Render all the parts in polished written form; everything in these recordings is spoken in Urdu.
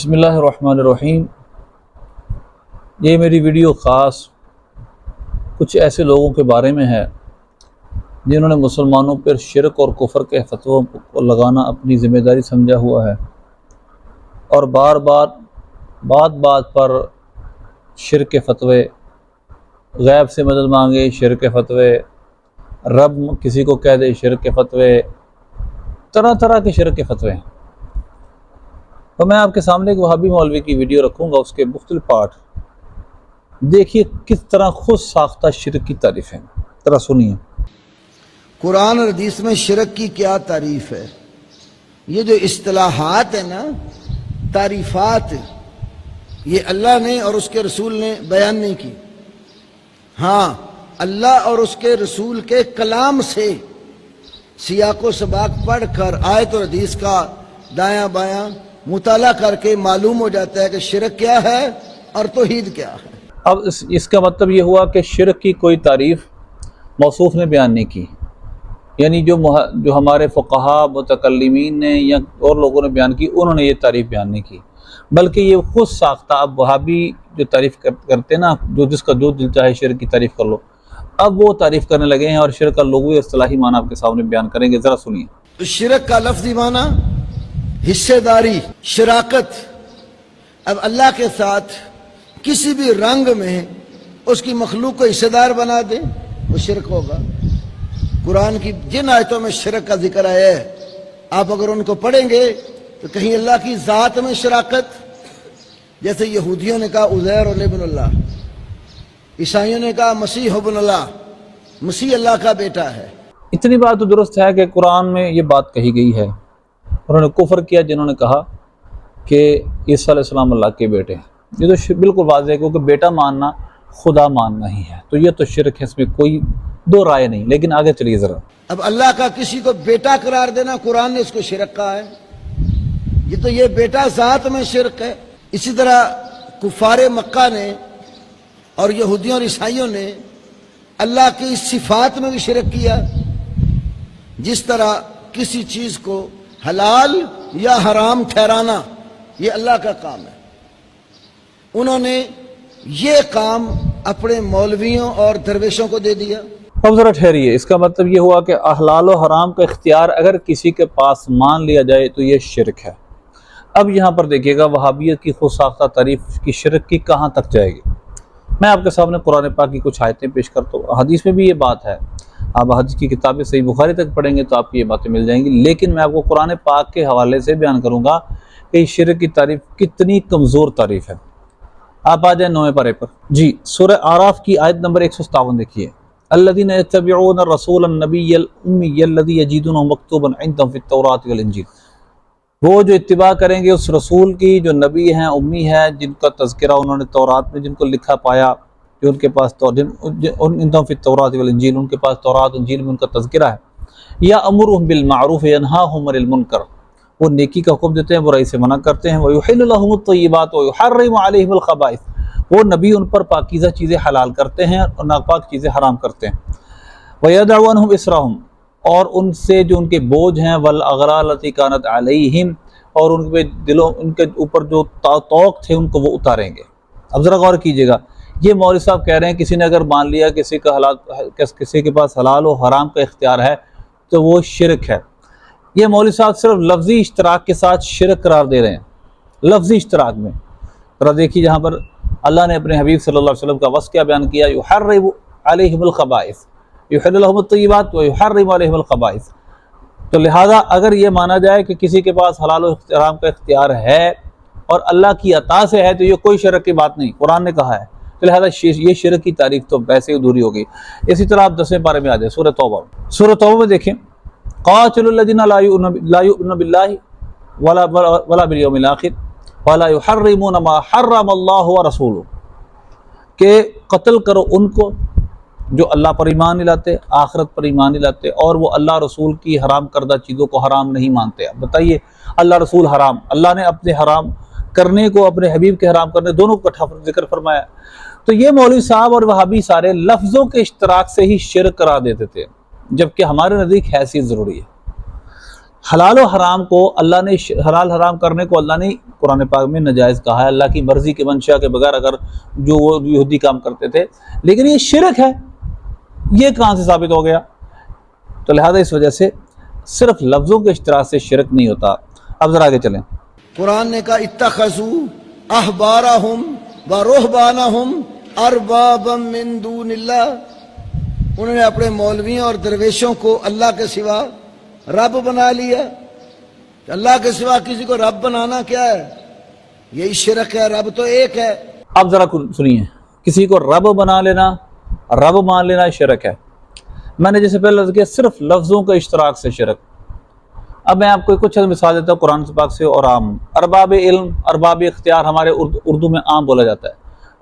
بسم اللہ الرحمن الرحیم۔ یہ میری ویڈیو خاص کچھ ایسے لوگوں کے بارے میں ہے جنہوں نے مسلمانوں پر شرک اور کفر کے فتووں کو لگانا اپنی ذمہ داری سمجھا ہوا ہے، اور بات پر شرک کے فتوے، غیب سے مدد مانگے شرک کے فتوے، رب کسی کو کہہ دے شرک کے فتوے، طرح طرح کے شرک کے فتوے ہیں۔ تو میں آپ کے سامنے ایک وہابی مولوی کی ویڈیو رکھوں گا، اس کے مختلف پارٹ دیکھیے کس طرح خود ساختہ شرک کی تعریف ہے، ذرا سنیے۔ قرآن اور حدیث میں شرک کی کیا تعریف ہے؟ یہ جو اصطلاحات ہیں نا، تعریفات، یہ اللہ نے اور اس کے رسول نے بیان نہیں کی۔ ہاں، اللہ اور اس کے رسول کے کلام سے سیاق و سباق پڑھ کر آیت اور حدیث کا دایاں بایاں مطالعہ کر کے معلوم ہو جاتا ہے کہ شرک کیا ہے اور توحید کیا ہے۔ اب اس کا مطلب یہ ہوا کہ شرک کی کوئی تعریف موصوف نے بیان نہیں کی، یعنی جو ہمارے فقہا متکلمین نے یا اور لوگوں نے بیان کی، انہوں نے یہ تعریف بیان نہیں کی، بلکہ یہ خود ساختہ۔ اب وہابی جو تعریف کرتے نا، جس کا جو دل چاہے شرک کی تعریف کر لو، اب وہ تعریف کرنے لگے ہیں اور شرک کا لغوی اور اصطلاحی معنی آپ کے سامنے بیان کریں گے، ذرا سنیے۔ تو شرک کا لفظی معنی حصے داری، شراکت۔ اب اللہ کے ساتھ کسی بھی رنگ میں اس کی مخلوق کو حصے دار بنا دیں، وہ شرک ہوگا۔ قرآن کی جن آیتوں میں شرک کا ذکر ہے، آپ اگر ان کو پڑھیں گے تو کہیں اللہ کی ذات میں شراکت، جیسے یہودیوں نے کہا عزیر ابن اللہ، عیسائیوں نے کہا مسیح ابن اللہ، مسیح اللہ کا بیٹا ہے۔ اتنی بات تو درست ہے کہ قرآن میں یہ بات کہی گئی ہے۔ انہوں نے کفر کیا جنہوں نے کہا کہ عیسیٰ علیہ السلام اللہ کے بیٹے ہیں۔ یہ تو بالکل واضح ہے، کیونکہ بیٹا ماننا خدا ماننا ہی ہے، تو یہ تو شرک ہے، اس میں کوئی دو رائے نہیں۔ لیکن آگے چلیے ذرا۔ اب اللہ کا کسی کو بیٹا قرار دینا، قرآن نے اس کو شرک کہا ہے۔ یہ بیٹا ذات میں شرک ہے۔ اسی طرح کفار مکہ نے اور یہودیوں اور عیسائیوں نے اللہ کی صفات میں بھی شرک کیا۔ جس طرح کسی چیز کو حلال یا حرام ٹھہرانا، یہ اللہ کا کام ہے۔ انہوں نے یہ کام اپنے مولویوں اور درویشوں کو دے دیا۔ اب ذرا ٹھہریے، اس کا مطلب یہ ہوا کہ حلال و حرام کا اختیار اگر کسی کے پاس مان لیا جائے تو یہ شرک ہے۔ اب یہاں پر دیکھیے گا وہابیت کی خود ساختہ تعریف کی شرک کی کہاں تک جائے گی۔ میں آپ کے سامنے قرآن پاک کی کچھ آیتیں پیش کرتا ہوں، حدیث میں بھی یہ بات ہے۔ آپ حدیث کی کتابیں صحیح بخاری تک پڑھیں گے تو آپ کو یہ باتیں مل جائیں گی، لیکن میں آپ کو قرآن پاک کے حوالے سے بیان کروں گا کہ شرک کی تعریف کتنی کمزور تعریف ہے۔ آپ آ جائیں 9 پارے پر۔ جی، سورہ اعراف کی آیت نمبر 157 دیکھیے۔ الذین یتبعون الرسول النبی الامی الذی یجدونه مکتوبا عندهم فی التوراۃ والانجیل۔ وہ جو اتباع کریں گے اس رسول کی جو نبی ہیں، امی ہے، جن کا تذکرہ انہوں نے تورات میں جن کو لکھا پایا، جو ان کے پاس عندهم فی التوراۃ والانجیل، ان کے پاس تورات انجیل میں ان کا تذکرہ ہے۔ یا امرهم بالمعروف ینہاهم عن المنکر، وہ نیکی کا حکم دیتے ہیں، برائی سے منع کرتے ہیں۔ وَيُحِلُّ لَهُمُ الطَّيِّبَاتُ وَيُحَرِّمُ عَلَيْهِمُ الْخَبَائِثَ، وہ نبی ان پر پاکیزہ چیزیں حلال کرتے ہیں اور ناپاک چیزیں حرام کرتے ہیں۔ وَيَدَعُ عَنْهُمْ إِصْرَهُمْ، اور ان سے جو ان کے بوجھ ہیں، وَالْأَغْلَالَ الَّتِي كَانَتْ عَلَيْهِمْ، اور ان کے دلوں، ان کے اوپر جو توق تھے ان کو وہ اتاریں گے۔ اب ذرا غور کیجئے گا، یہ مولوی صاحب کہہ رہے ہیں کسی نے اگر مان لیا کسی کے پاس حلال و حرام کا اختیار ہے تو وہ شرک ہے۔ یہ مولوی صاحب صرف لفظی اشتراک کے ساتھ شرک قرار دے رہے ہیں، لفظی اشتراک میں۔ ذرا دیکھیے جہاں پر اللہ نے اپنے حبیب صلی اللہ علیہ وسلم کا وصف کیا بیان کیا، یحرم علیہم الخبائث، یحل لہم الطیبات ویحرم علیہم الخبائث۔ تو لہذا اگر یہ مانا جائے کہ کسی کے پاس حلال و حرام کا اختیار ہے اور اللہ کی عطا سے ہے تو یہ کوئی شرک کی بات نہیں، قرآن نے کہا ہے، تو لہذا یہ شرک کی تعریف تو ویسے ادھوری ہو گئی۔ اسی طرح آپ 10ویں پارے میں آ جائیں، سورہ توبہ۔ سورہ توبہ میں دیکھیں، قاتلوا الذین لا یؤمنون باللہ ولا بالیوم الآخر ولا یحرمون ما حرم اللہ ورسولہ، کہ قتل کرو ان کو جو اللہ پر ایمان نہیں لاتے، آخرت پر ایمان نہیں لاتے، اور وہ اللہ رسول کی حرام کردہ چیزوں کو حرام نہیں مانتے۔ اب بتائیے، اللہ رسول حرام، اللہ نے اپنے حرام کرنے کو، اپنے حبیب کے حرام کرنے، دونوں کو اکٹھا ذکر فرمایا۔ تو یہ مولوی صاحب اور وہابی سارے لفظوں کے اشتراک سے ہی شرک قرار دیتے تھے، جبکہ ہمارے نزدیک حیثیت ضروری ہے۔ حلال و حرام کو اللہ نے حلال حرام کرنے کو اللہ نے قرآن پاک میں ناجائز کہا ہے، اللہ کی مرضی کے منشا کے بغیر اگر جو وہ یہودی کام کرتے تھے، لیکن یہ شرک ہے، یہ کہاں سے ثابت ہو گیا؟ تو لہذا اس وجہ سے صرف لفظوں کے اشتراک سے شرک نہیں ہوتا۔ اب ذرا آگے چلیں۔ قرآن نے کہا اتخذوا احبارہم و رہبانہم اربابا من دون اللہ، انہوں نے اپنے مولویوں اور درویشوں کو اللہ کے سوا رب بنا لیا۔ اللہ کے سوا کسی کو رب بنانا کیا ہے؟ یہی شرک ہے، رب تو ایک ہے۔ اب ذرا سنیے، کسی کو رب بنا لینا، رب مان لینا شرک ہے۔ میں نے جیسے پہلے لفظ کیا صرف لفظوں کے اشتراک سے شرک۔ اب میں آپ کو کچھ مثال دیتا ہوں قرآن پاک سے اور عام۔ ارباب علم، ارباب اختیار ہمارے اردو میں عام بولا جاتا ہے۔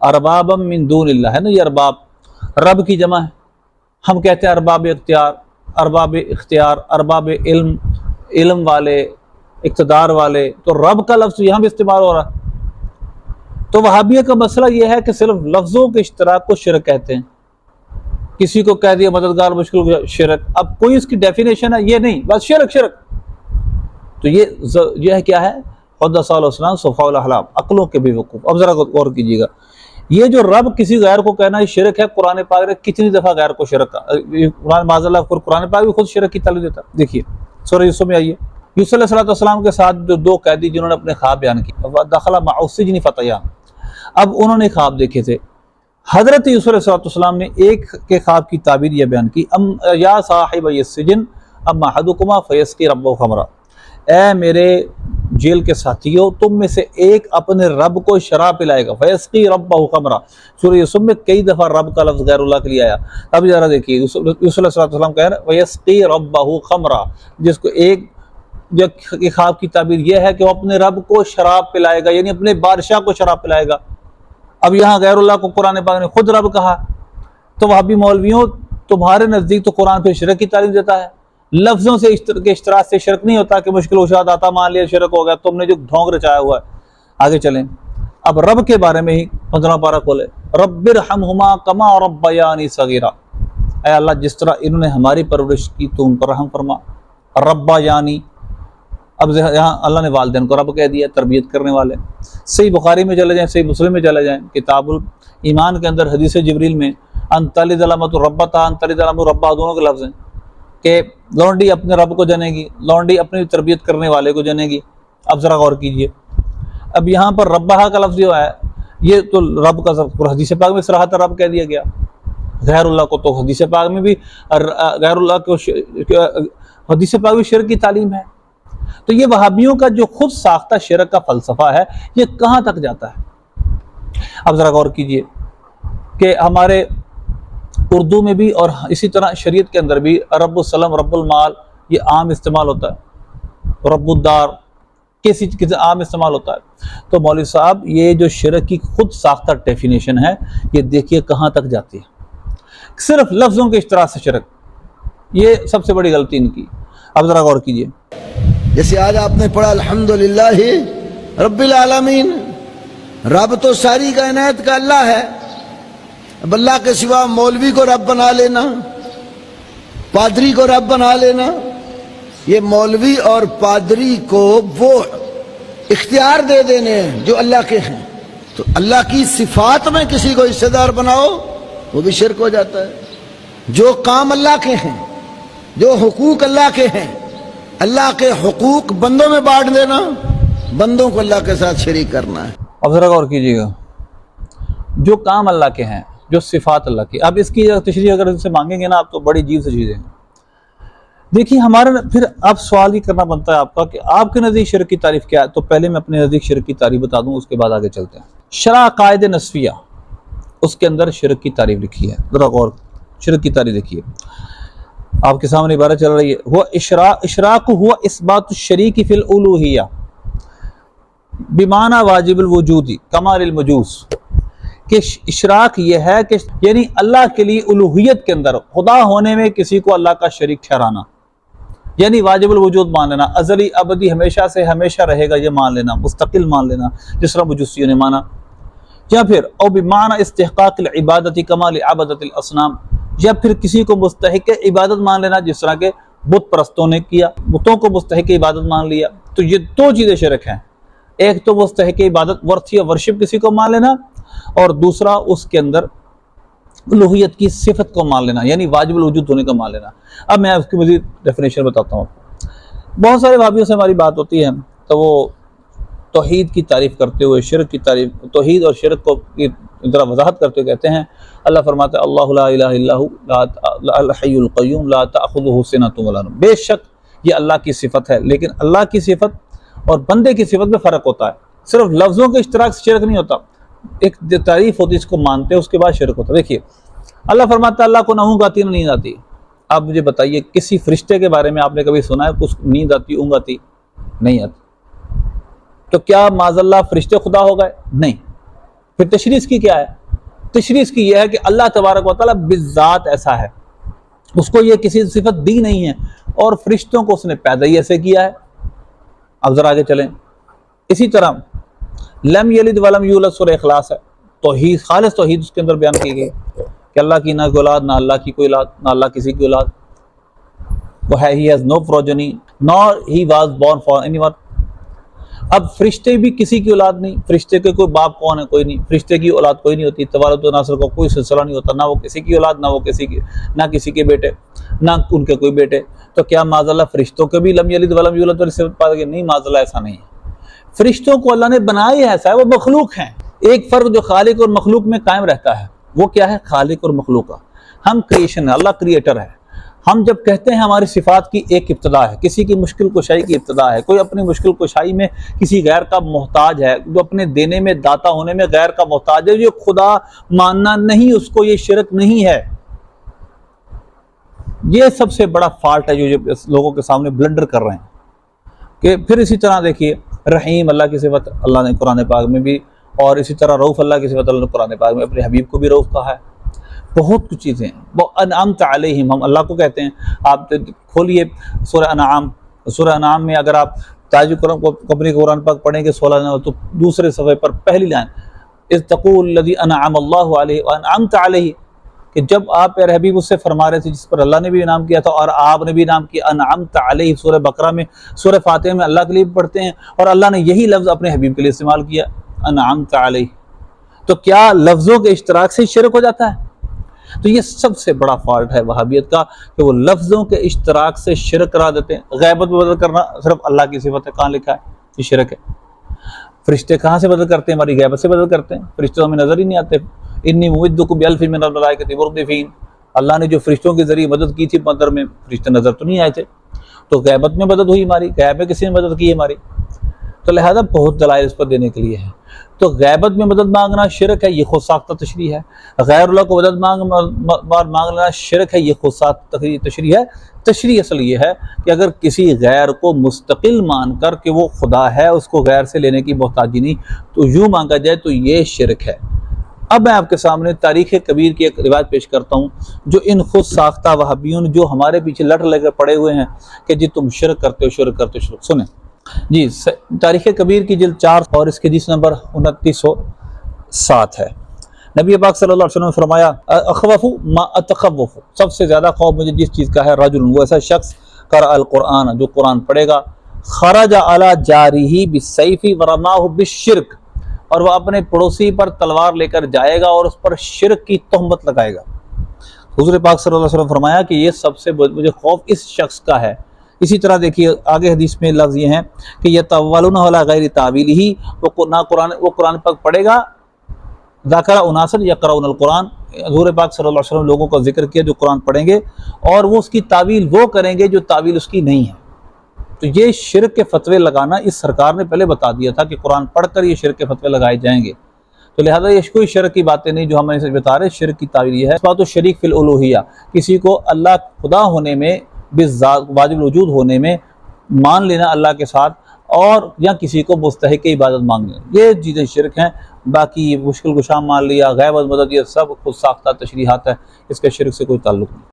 اربابا من دون اللہ ہے نا، یہ ارباب رب کی جمع ہے۔ ہم کہتے ہیں ارباب اختیار، ارباب اختیار، ارباب علم، علم والے، اقتدار والے، تو رب کا لفظ یہاں بھی استعمال ہو رہا ہے۔ تو وہابیہ کا مسئلہ یہ ہے کہ صرف لفظوں کے اشتراک کو شرک کہتے ہیں۔ کسی کو کہہ دیا مددگار مشکل شرک، اب کوئی اس کی ڈیفینیشن ہے یہ نہیں، بس شرک شرک۔ تو یہ ہے کیا ہے؟ قدس صلی اللہ علیہ وسلم صفاء الاحلام، عقلوں کے بے وقوف۔ اب ذرا غور کیجیے گا، یہ جو رب کسی غیر کو کہنا یہ شرک ہے، قرآن پاک نے کتنی دفعہ غیر کو شرک کا، معاذ اللہ قرآن پاک بھی خود شرک کی تعلیم دیتا ہے۔ دیکھیے سورہ یوسف میں آئیے، یوسف علیہ السلام کے ساتھ جو دو قیدی جنہوں نے اپنے خواب بیان کیے، دخل مع السجن فتیان، اب انہوں نے خواب دیکھے تھے۔ حضرت یوسف علیہ السلام نے ایک کے خواب کی تعبیر یہ بیان کی، یا صاحب السجن اما احدکما فیسقی ربہ خمرا، اے میرے جیل کے ساتھیوں، تم میں سے ایک اپنے رب کو شراب پلائے گا، فیسقی ربہ خمرا۔ سورہ یوسف میں کئی دفعہ رب کا لفظ غیر اللہ کے لیے آیا۔ اب ذرا دیکھیے یوسف علیہ السلام کہہ رہے ہیں فیسقی ربہ خمرا، جس کو ایک جو خواب کی تعبیر یہ ہے کہ وہ اپنے رب کو شراب پلائے گا، یعنی اپنے بادشاہ کو شراب پلائے گا۔ اب یہاں غیر اللہ کو قرآن پاک نے خود رب کہا، تو وہابی مولویوں تمہارے نزدیک تو قرآن پھر شرک کی تعلیم دیتا ہے، لفظوں سے اشتراک سے شرک نہیں ہوتا کہ مشکل وشا داتا مان لیا شرک ہو گیا، تم نے جو ڈھونگ رچایا ہوا ہے۔ آگے چلیں، اب رب کے بارے میں ہی 15 پارہ کھولے، رب ارحمہما کما ربیانی صغیرا، اے اللہ جس طرح انہوں نے ہماری پرورش کی تو ان پر رحم فرما۔ ربا یعنی، اب یہاں اللہ نے والدین کو رب کہہ دیا، تربیت کرنے والے۔ صحیح بخاری میں چلے جائیں، صحیح مسلم میں چلے جائیں، کتاب الایمان کے اندر حدیث جبریل میں انتلی ظلمت ربتا انتلی ظلم ربا، دونوں کے لفظ ہیں کہ لونڈی اپنے رب کو جانے گی، لونڈی اپنی تربیت کرنے والے کو جانے گی۔ اب ذرا غور کیجئے، اب یہاں پر ربہ کا لفظ جو ہے یہ تو رب کا حدیث پاک میں صراحت رب کہہ دیا گیا، غیر اللہ کو تو حدیث پاک میں بھی غیر اللہ کو حدیث پاک میں شرک کی تعلیم ہے۔ تو یہ وہابیوں کا جو خود ساختہ شرک کا فلسفہ ہے یہ کہاں تک جاتا ہے؟ اب ذرا غور کیجئے کہ ہمارے اردو میں بھی اور اسی طرح شریعت کے اندر بھی رب السلم، رب المال یہ عام استعمال ہوتا ہے، رب الدار کسی عام استعمال ہوتا ہے۔ تو مولوی صاحب یہ جو شرک کی خود ساختہ ڈیفینیشن ہے یہ دیکھیے کہاں تک جاتی ہے، صرف لفظوں کے اشتراک سے شرک، یہ سب سے بڑی غلطی ان کی۔ اب ذرا غور کیجئے، جیسے آج آپ نے پڑھا الحمدللہ رب العالمین، رب تو ساری کائنات کا اللہ ہے، اب اللہ کے سوا مولوی کو رب بنا لینا، پادری کو رب بنا لینا، یہ مولوی اور پادری کو وہ اختیار دے دینے ہیں جو اللہ کے ہیں۔ تو اللہ کی صفات میں کسی کو حصے دار بناؤ وہ بھی شرک ہو جاتا ہے۔ جو کام اللہ کے ہیں، جو حقوق اللہ کے ہیں، اللہ کے حقوق بندوں میں بانٹ دینا، بندوں کو اللہ کے ساتھ شریک کرنا ہے۔ اب ذرا غور کیجیے گا، جو کام اللہ کے ہیں، جو صفات اللہ کی، اب اس کی تشریح اگر ان سے مانگیں گے نا آپ تو بڑی عجیب سے چیزیں ہیں۔ دیکھیے ہمارا پھر اب سوال یہ کرنا بنتا ہے آپ کا کہ آپ کے نزدیک شرک کی تعریف کیا ہے؟ تو پہلے میں اپنے نزدیک شرک کی تعریف بتا دوں، اس کے بعد آگے چلتے ہیں۔ شرع عقائد نصفیہ، اس کے اندر شرک کی تعریف لکھی ہے، ذرا غور، شرک کی تعریف دیکھیے، آپ کے سامنے عبارت چل رہی ہے، وہ اشراق ہوا اثبات الشریک فی الالوہیہ بمعنی واجب الوجودی کمال المجوس، کہ اشراق یہ ہے کہ یعنی اللہ کے لیے الوہیت کے اندر خدا ہونے میں کسی کو اللہ کا شریک ٹھہرانا، یعنی واجب الوجود مان لینا، ازلی ابدی ہمیشہ سے ہمیشہ رہے گا یہ مان لینا، مستقل مان لینا جس طرح مجوسیوں نے مانا، یا پھر او بمعنی استحقاق العبادت کمال عبادت الاصنام، یا پھر کسی کو مستحق عبادت مان لینا جس طرح کے بت پرستوں نے کیا، بتوں کو مستحق عبادت مان لیا، تو یہ دو چیزیں شرک ہیں۔ ایک تو مستحق عبادت ورشپ کسی کو مان لینا، اور دوسرا اس کے اندر الوہیت کی صفت کو مان لینا، یعنی واجب الوجود ہونے کو مان لینا۔ اب میں اس کی مزید ڈیفینیشن بتاتا ہوں۔ بہت سارے وہابیوں سے ہماری بات ہوتی ہے تو وہ توحید کی تعریف کرتے ہوئے شرک کی تعریف، توحید اور شرک کو ذرا وضاحت کرتے ہوئے کہتے ہیں، اللہ فرماتا ہے اللہ لا الہ الا هو الحی القیوم لا تأخذہ سنۃ ولا نوم۔ بے شک یہ اللہ کی صفت ہے، لیکن اللہ کی صفت اور بندے کی صفت میں فرق ہوتا ہے۔ صرف لفظوں کے اشتراک سے شرک نہیں ہوتا، ایک تعریف ہوتی ہے، اس کو مانتے ہیں، اس کے بعد شرک ہوتا ہے۔ دیکھیے اللہ فرماتا ہے اللہ کو نہ اونگ آتی نہ نیند آتی۔ آپ مجھے بتائیے کسی فرشتے کے بارے میں آپ نے کبھی سنا ہے کچھ نیند آتی، اونگ آتی؟ نہیں آتی۔ تو کیا معاذ اللہ فرشتے خدا ہو گئے؟ نہیں۔ پھر تشریح اس کی کیا ہے؟ تشریح اس کی یہ ہے کہ اللہ تبارک و تعالیٰ بالذات ایسا ہے، اس کو یہ کسی صفت دی نہیں ہے، اور فرشتوں کو اس نے پیدا ہی ایسے کیا ہے۔ اب ذرا آگے چلیں۔ اسی طرح لم یلد ولم یولد سورہ اخلاص ہے، توحید، خالص توحید اس کے اندر بیان کی گئی کہ اللہ کی نہ کوئی اولاد، نہ اللہ کی کوئی اولاد، نہ اللہ کسی کی اولاد، وہ ہے he has no progeny nor he was born for anyone۔ اب فرشتے بھی کسی کی اولاد نہیں، فرشتے کے کوئی باپ کون ہے؟ کوئی نہیں، فرشتے کی اولاد کوئی نہیں ہوتی، توالد و نسل کا کوئی سلسلہ نہیں ہوتا، نہ وہ کسی کی اولاد، نہ وہ کسی کے بیٹے، نہ ان کے کوئی بیٹے۔ تو کیا معاذ اللہ فرشتوں کے بھی لم یلد ولم یولد اور صفت پائی گئی؟ نہیں، معاذ اللہ ایسا نہیں ہے۔ فرشتوں کو اللہ نے بنایا ایسا ہے، وہ مخلوق ہیں۔ ایک فرق جو خالق اور مخلوق میں قائم رہتا ہے وہ کیا ہے؟ خالق اور مخلوق کا۔ ہم کریشن ہے، اللہ کریٹر ہے۔ ہم جب کہتے ہیں ہماری صفات کی ایک ابتدا ہے، کسی کی مشکل کشائی کی ابتدا ہے، کوئی اپنی مشکل کشائی میں کسی غیر کا محتاج ہے، جو اپنے دینے میں داتا ہونے میں غیر کا محتاج ہے، یہ خدا ماننا نہیں، اس کو یہ شرک نہیں ہے۔ یہ سب سے بڑا فالٹ ہے جو لوگوں کے سامنے بلنڈر کر رہے ہیں۔ کہ پھر اسی طرح دیکھیے رحیم اللہ کی صفت اللہ نے قرآن پاک میں بھی، اور اسی طرح رؤوف اللہ کی صفت اللہ نے قرآن پاک میں اپنے حبیب کو بھی رؤوف کہا ہے۔ بہت کچھ چیزیں ہیں۔ وہ انعمت علیہم، ہم اللہ کو کہتے ہیں۔ آپ کھولیے سورہ انعام، سورہ انعام میں اگر آپ تاج قرآن کو اپنے قرآن پاک پڑھیں گے 16 نمبر، تو دوسرے صفحے پر پہلی لائن اذ تقول الذی انعم اللہ علیہ وانعمت علیہ، کہ جب آپ اے حبیب اس سے فرما رہے تھے جس پر اللہ نے بھی انعام کیا تھا اور آپ نے بھی انعام کیا، انعمت علیہ سورہ بقرہ میں، سورہ فاتحہ میں اللہ کے لیے پڑھتے ہیں، اور اللہ نے یہی لفظ اپنے حبیب کے لیے استعمال کیا، انعمت علیہ۔ تو کیا لفظوں کے اشتراک سے شرک ہو جاتا ہے؟ تو یہ سب سے بڑا فالٹ ہے وہابیت کا، کہ وہ لفظوں کے اشتراک سے شرک کرا دیتے ہیں۔ غیبت میں بدل کرنا صرف اللہ کی صفت ہے، کہاں لکھا ہے یہ شرک ہے؟ فرشتے کہاں سے بدل کرتے ہیں؟ ہماری غیبت سے بدل کرتے ہیں، فرشتے ہمیں نظر ہی نہیں آتے۔ انی ممدکم بألف من الملائکۃ مردفین، اللہ نے جو فرشتوں کے ذریعے مدد کی تھی بدر میں، فرشتے نظر تو نہیں آئے تھے، تو غیبت میں مدد ہوئی ہماری، غیب میں کسی نے مدد کی ہماری؟ تو لہذا بہت دلائل اس پر دینے کے لیے ہے۔ تو غیبت میں مدد مانگنا شرک ہے، یہ خود ساختہ تشریح ہے۔ غیر اللہ کو مدد مانگ لینا شرک ہے، یہ خود ساختہ تشریح ہے۔ تشریح اصل یہ ہے کہ اگر کسی غیر کو مستقل مان کر کہ وہ خدا ہے، اس کو غیر سے لینے کی محتاجی نہیں، تو یوں مانگا جائے تو یہ شرک ہے۔ اب میں آپ کے سامنے تاریخ کبیر کی ایک روایت پیش کرتا ہوں، جو ان خود ساختہ وہابیوں جو ہمارے پیچھے لٹ لے کر پڑے ہوئے ہیں کہ جی تم شرک کرتے ہو، شرک کرتے ہو، شرک۔ سنیں جی، تاریخ کبیر کی جلد 4 اور اس کے حدیث نمبر 2907 ہے۔ نبی پاک صلی اللہ علیہ وسلم نے فرمایا اخوف ما اتخوف، سب سے زیادہ خوف مجھے جس چیز کا ہے، رجل، وہ ایسا شخص قرأ القرآن، جو قرآن پڑھے گا، خرج علی جارہ بالسیف ورماہ بالشرک، اور وہ اپنے پڑوسی پر تلوار لے کر جائے گا اور اس پر شرک کی تہمت لگائے گا۔ حضور پاک صلی اللہ علیہ وسلم فرمایا کہ یہ سب سے مجھے خوف اس شخص کا ہے۔ اسی طرح دیکھیے آگے حدیث میں لفظ یہ ہیں کہ یتولون علی غیر تعویلہ، وہ قرآن پاک پڑھے گا، ذکر اناسا یقرؤون القرآن، حضور پاک صلی اللہ علیہ وسلم لوگوں کا ذکر کیا جو قرآن پڑھیں گے، اور وہ اس کی تعویل وہ کریں گے جو تعویل اس کی نہیں ہے۔ تو یہ شرک کے فتوے لگانا اس سرکار نے پہلے بتا دیا تھا کہ قرآن پڑھ کر یہ شرک کے فتوے لگائے جائیں گے، تو لہذا یہ کوئی شرک کی باتیں نہیں جو ہم اسے بتا رہے۔ شرک کی تعویل یہ ہے اثبات الشریک فی الالوہیہ، کسی کو اللہ خدا ہونے میں، بالذات واجب الوجود ہونے میں مان لینا اللہ کے ساتھ، اور یا کسی کو مستحق عبادت مانگنا، یہ چیزیں شرک ہیں۔ باقی یہ مشکل کشا مان لیا، غیبت مدد، یہ سب خود ساختہ تشریحات ہے، اس کے شرک سے کوئی تعلق نہیں۔